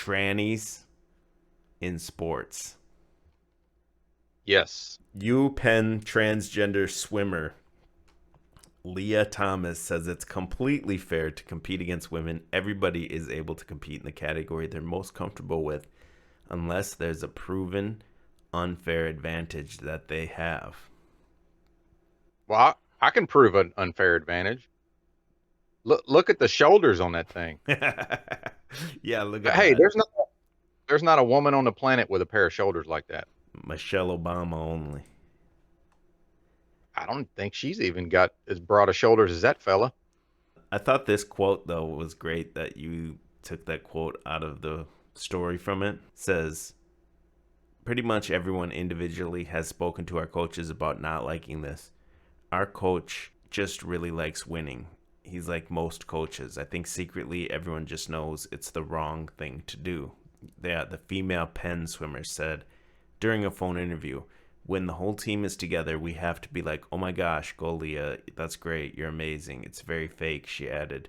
trannies in sports. Yes. UPenn transgender swimmer Leah Thomas says it's completely fair to compete against women. Everybody is able to compete in the category they're most comfortable with, unless there's a proven unfair advantage that they have. Well, I can prove an unfair advantage. Look at the shoulders on that thing. Yeah, look at Hey, that. there's not a woman on the planet with a pair of shoulders like that. Michelle Obama only. I don't think she's even got as broad of shoulders as that fella. I thought this quote, though, was great that you took that quote out of the story from it. It says, pretty much everyone individually has spoken to our coaches about not liking this. Our coach just really likes winning. He's like most coaches. I think secretly everyone just knows it's the wrong thing to do. Yeah, the female Penn swimmer said during a phone interview, when the whole team is together, we have to be like, oh my gosh, go Leah, that's great, you're amazing. It's very fake, she added.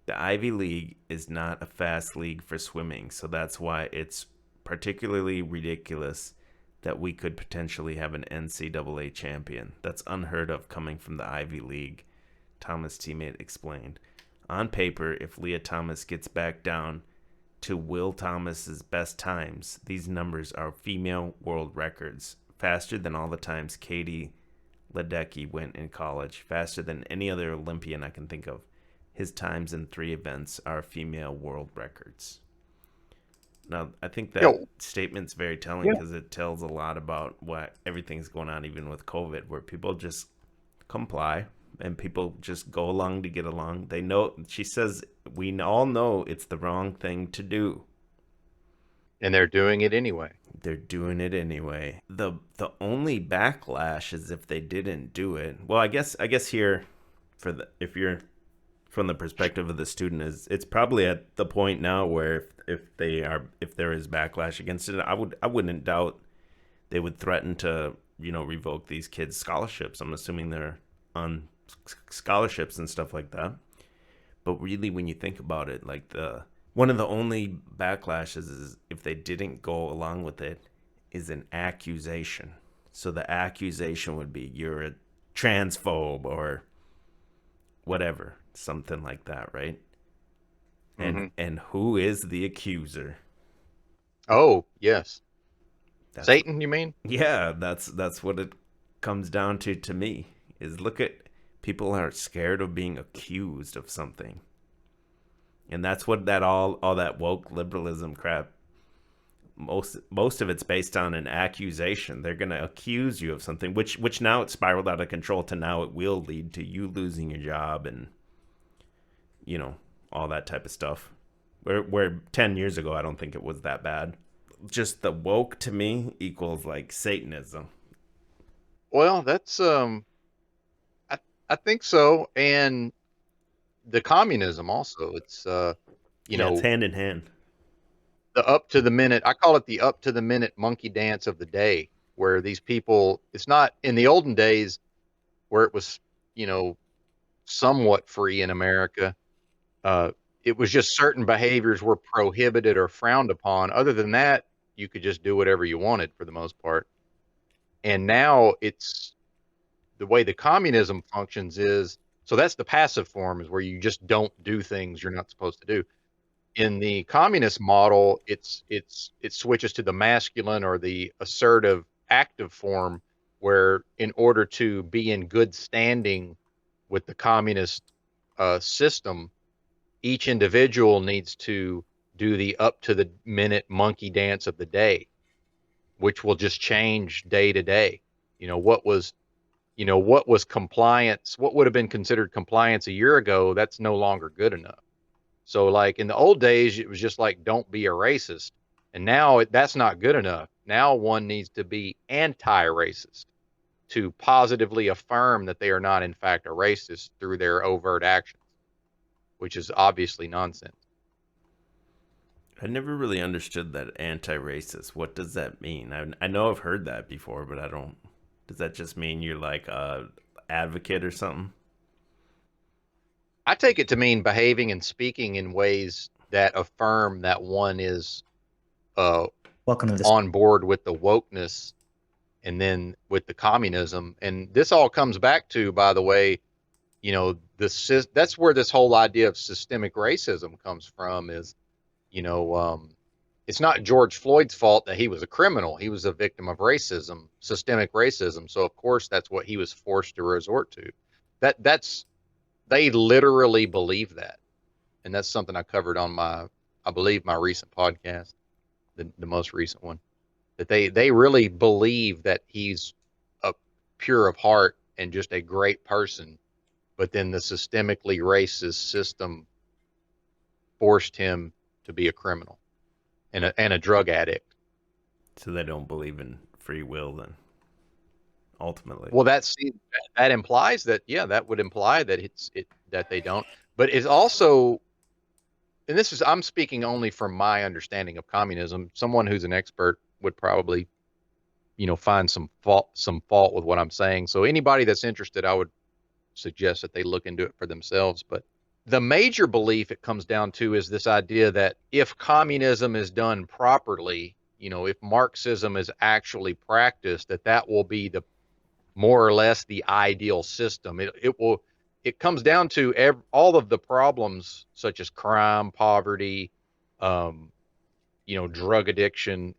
The Ivy League is not a fast league for swimming, so that's why it's particularly ridiculous that we could potentially have an NCAA champion. That's unheard of coming from the Ivy League, Thomas' teammate explained. On paper, if Leah Thomas gets back down to Will Thomas's best times, these numbers are female world records, faster than all the times Katie Ledecky went in college, faster than any other Olympian I can think of. His times in 3 events are female world records. Now, I think that Yo, statement's very telling yeah. because it tells a lot about what everything's going on, even with COVID, where people just comply and people just go along to get along. They know, she says, we all know it's the wrong thing to do. And they're doing it anyway. They're doing it anyway. The only backlash is if they didn't do it. Well, I guess here, for the if you're from the perspective of the student, is it's probably at the point now where if there is backlash against it, I wouldn't doubt they would threaten to revoke these kids scholarships. I'm assuming they're on scholarships and stuff like that. But really, when you think about it, like the one of the only backlashes is if they didn't go along with it is an accusation. So the accusation would be you're a transphobe or whatever, something like that, right? And Hmm. and who is the accuser? Oh, yes. That's Satan, you mean? yeah, that's what it comes down to me. Is look at people are scared of being accused of something. And that's what that all that woke liberalism crap, most of it's based on an accusation. They're going to accuse you of something, which now it's spiraled out of control to now it will lead to you losing your job and you know all that type of stuff. Where 10 years ago I don't think it was that bad. Just the woke to me equals like Satanism. Well, that's I I think so. And the communism also. It's you Yeah, it's know, hand in hand. the up to the minute, I call it the up to the minute monkey dance of the day, where these people, it's not in the olden days where it was, you know, somewhat free in America. Uh, it was just certain behaviors were prohibited or frowned upon. Other than that, you could just do whatever you wanted for the most part. And now it's the way the communism functions is, so that's the passive form, is where you just don't do things you're not supposed to do. In the communist model, it switches to the masculine or the assertive active form, where in order to be in good standing with the communist system, each individual needs to do the up to the minute monkey dance of the day, which will just change day to day. You know what was compliance, what would have been considered compliance a year ago, that's no longer good enough. So, like in the old days, it was just like, don't be a racist. And now that's not good enough. Now one needs to be anti racist to positively affirm that they are not, in fact, a racist through their overt actions, which is obviously nonsense. I never really understood that anti-racist. What does that mean? I know I've heard that before, but I don't. Does that just mean you're like a advocate or something? I take it to mean behaving and speaking in ways that affirm that one is Welcome to this. on board with the wokeness and then with the communism. And this all comes back to, by the way, that's where this whole idea of systemic racism comes from. Is you know it's not George Floyd's fault that he was a criminal. He was a victim of racism, systemic racism. So of course that's what he was forced to resort to. That's they literally believe that, and that's something I covered on I believe my recent podcast, the most recent one. That they really believe that he's a pure of heart and just a great person, but then the systemically racist system forced him to be a criminal and a drug addict. So they don't believe in free will then, ultimately. Well, that implies that, yeah, that would imply that that they don't. But it's also, and this is, I'm speaking only from my understanding of communism. Someone who's an expert would probably, find some fault with what I'm saying. So anybody that's interested, I would suggest that they look into it for themselves. But the major belief it comes down to is this idea that if communism is done properly, if Marxism is actually practiced, that will be the more or less the ideal system. It comes down to all of the problems such as crime, poverty, um, drug addiction,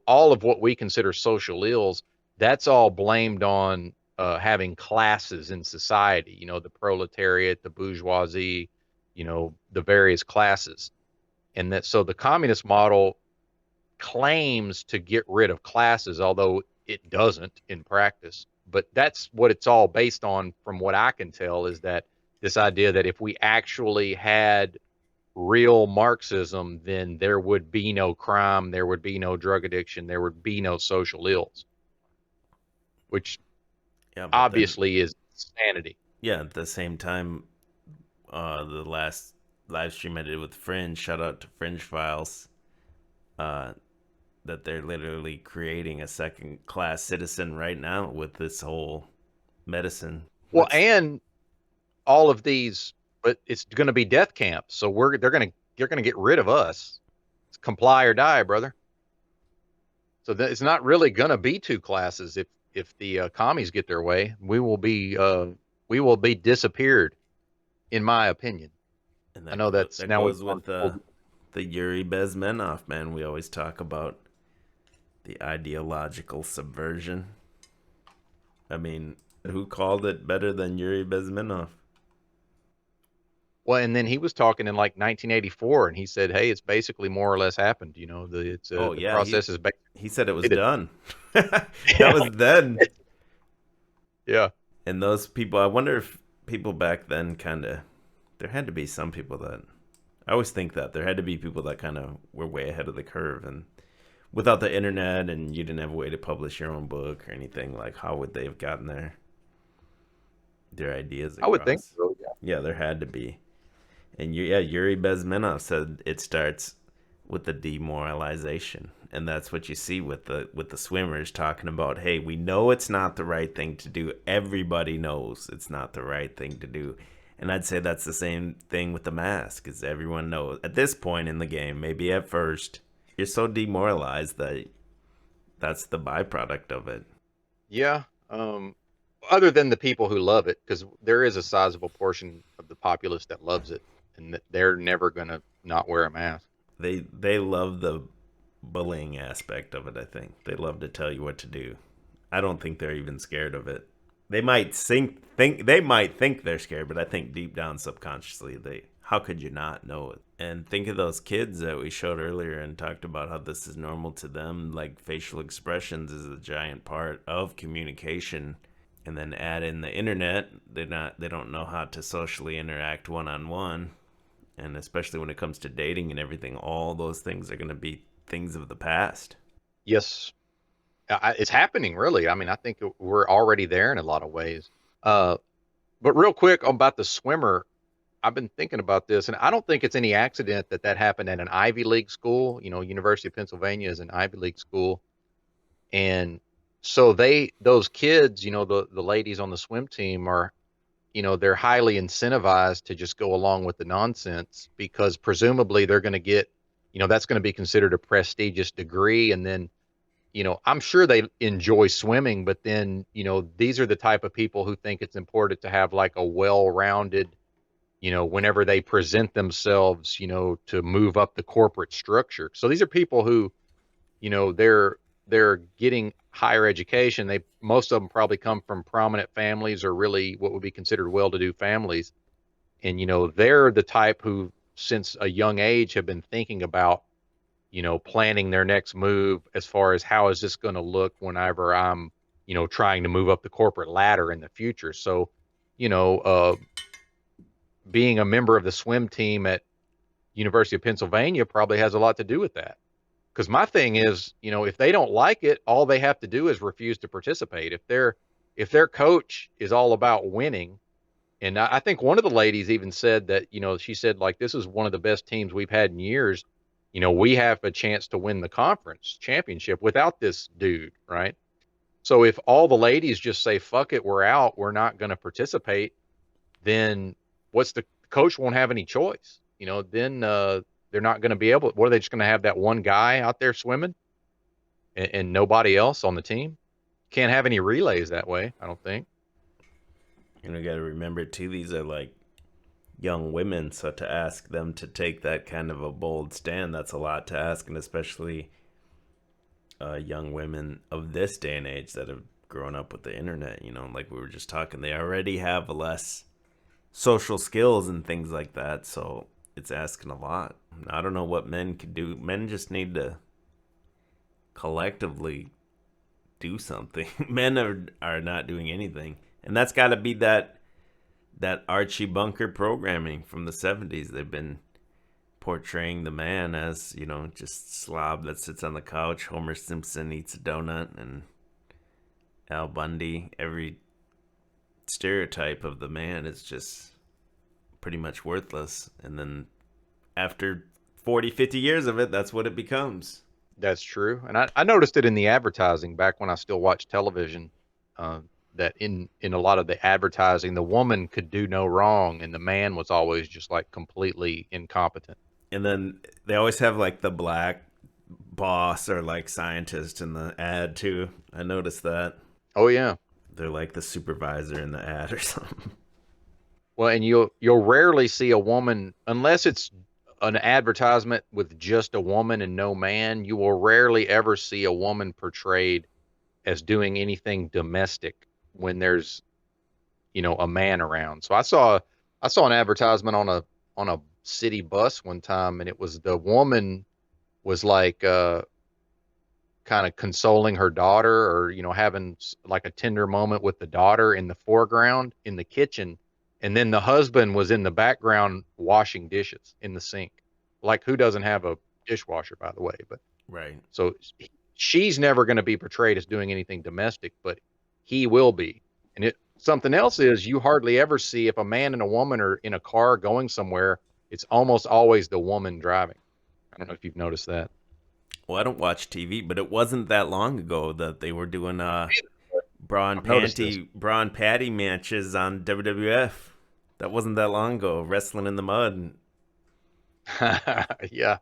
all of what we consider social ills. That's all blamed on having classes in society. The proletariat, the bourgeoisie, the various classes, and that so the communist model claims to get rid of classes, although it doesn't in practice. But that's what it's all based on, from what I can tell, is that this idea that if we actually had real Marxism, then there would be no crime, there would be no drug addiction, there would be no social ills, which Yeah, but then, obviously is insanity. yeah, at the same time, the last live stream I did with Fringe, shout out to Fringe Files, uh, that they're literally creating a second class citizen right now with this whole medicine. Well, What's and all of these, but it's going to be death camps, so they're going to get rid of us. It's comply or die, brother. So it's not really going to be two classes. If the commies get their way, we will be disappeared, in my opinion. and I know that's that now we've goes gone with full. the Yuri Bezmenov, man. We always talk about the ideological subversion. I mean, who called it better than Yuri Bezmenov? Well, and then he was talking in like 1984, and he said, "Hey, it's basically more or less happened. Oh The yeah, process is basically he said it was completed." done. That was then. Yeah. And those people, I wonder if people back then kind of, there had to be some people that, I always think that there had to be people that kind of were way ahead of the curve. And without the internet and you didn't have a way to publish your own book or anything, like how would they have gotten their ideas I would think across? so. Yeah. Yeah, there had to be. And yeah, Yuri Bezmenov said it starts with the demoralization, and that's what you see with the swimmers talking about. Hey, we know it's not the right thing to do. Everybody knows it's not the right thing to do, and I'd say that's the same thing with the mask, is everyone knows at this point in the game. Maybe at first you're so demoralized that that's the byproduct of it. Yeah. Other than the people who love it, because there is a sizable portion of the populace that loves it, and that they're never gonna not wear a mask. They love the bullying aspect of it. I think they love to tell you what to do. I don't think they're even scared of it. They might think they're scared, but I think deep down subconsciously they, how could you not know it? And think of those kids that we showed earlier and talked about how this is normal to them. Like facial expressions is a giant part of communication. And then add in the internet, they don't know how to socially interact one on one. And especially when it comes to dating and everything, all those things are going to be things of the past. Yes, it's happening. Really, I mean, I think we're already there in a lot of ways. Uh, but real quick about the swimmer, I've been thinking about this, and I don't think it's any accident that happened at an Ivy League school. University of Pennsylvania is an Ivy League school, and so those kids, the ladies on the swim team are, they're highly incentivized to just go along with the nonsense because presumably they're going to get, that's going to be considered a prestigious degree. And then, I'm sure they enjoy swimming, but then, these are the type of people who think it's important to have like a well-rounded, whenever they present themselves, to move up the corporate structure. So these are people who, they're getting higher education. Most of them probably come from prominent families or really what would be considered well-to-do families. And, they're the type who, since a young age, have been thinking about, planning their next move as far as how is this going to look whenever I'm, trying to move up the corporate ladder in the future. So, being a member of the swim team at University of Pennsylvania probably has a lot to do with that. Because my thing is, if they don't like it, all they have to do is refuse to participate. If their coach is all about winning, and I think one of the ladies even said that, she said like this is one of the best teams we've had in years. We have a chance to win the conference championship without this dude, right? So if all the ladies just say fuck it, we're out, we're not going to participate, then what's the coach won't have any choice. Then they're not going to be able. What are they just going to have that one guy out there swimming and nobody else on the team? Can't have any relays that way, I don't think. You got to remember too, these are like young women, so to ask them to take that kind of a bold stand, that's a lot to ask, and especially young women of this day and age that have grown up with the internet. Like we were just talking, they already have less social skills and things like that, so it's asking a lot. I don't know what men can do. Men just need to collectively do something. Men are not doing anything, and that's got to be that Archie Bunker programming from the 70s. They've been portraying the man as, just slob that sits on the couch. Homer Simpson eats a donut, and Al Bundy. Every stereotype of the man is just pretty much worthless. And then after 40, 50 years of it, that's what it becomes. That's true. And I noticed it in the advertising back when I still watched television, that in a lot of the advertising, the woman could do no wrong and the man was always just like completely incompetent. And then they always have like the black boss or like scientist in the ad too. I noticed that. Oh yeah. They're like the supervisor in the ad or something. Well, and you'll rarely see a woman, unless it's an advertisement with just a woman and no man, you will rarely ever see a woman portrayed as doing anything domestic when there's, a man around. So I saw an advertisement on a city bus one time, and it was the woman was like kind of consoling her daughter or, having like a tender moment with the daughter in the foreground in the kitchen. And then the husband was in the background washing dishes in the sink. Like, who doesn't have a dishwasher, by the way? But right. So she's never going to be portrayed as doing anything domestic, but he will be. And something else is you hardly ever see, if a man and a woman are in a car going somewhere, it's almost always the woman driving. I don't know if you've noticed that. Well, I don't watch TV, but it wasn't that long ago that they were doing bra and patty matches on WWF. That wasn't that long ago. Wrestling in the mud. Yeah.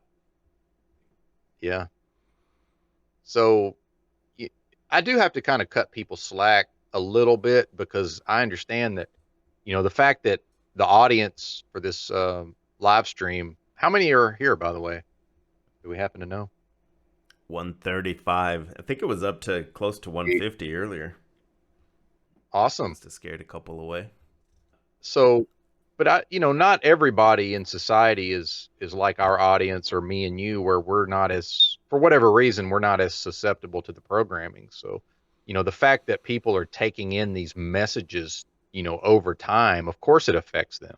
Yeah. So I do have to kind of cut people slack a little bit because I understand that, the fact that the audience for this live stream, how many are here, by the way? Do we happen to know? 135. I think it was up to close to 150 earlier. Awesome. Must have scared a couple away. So, but not everybody in society is like our audience or me and you, where we're not as, for whatever reason, we're not as susceptible to the programming. So, the fact that people are taking in these messages, over time, of course it affects them.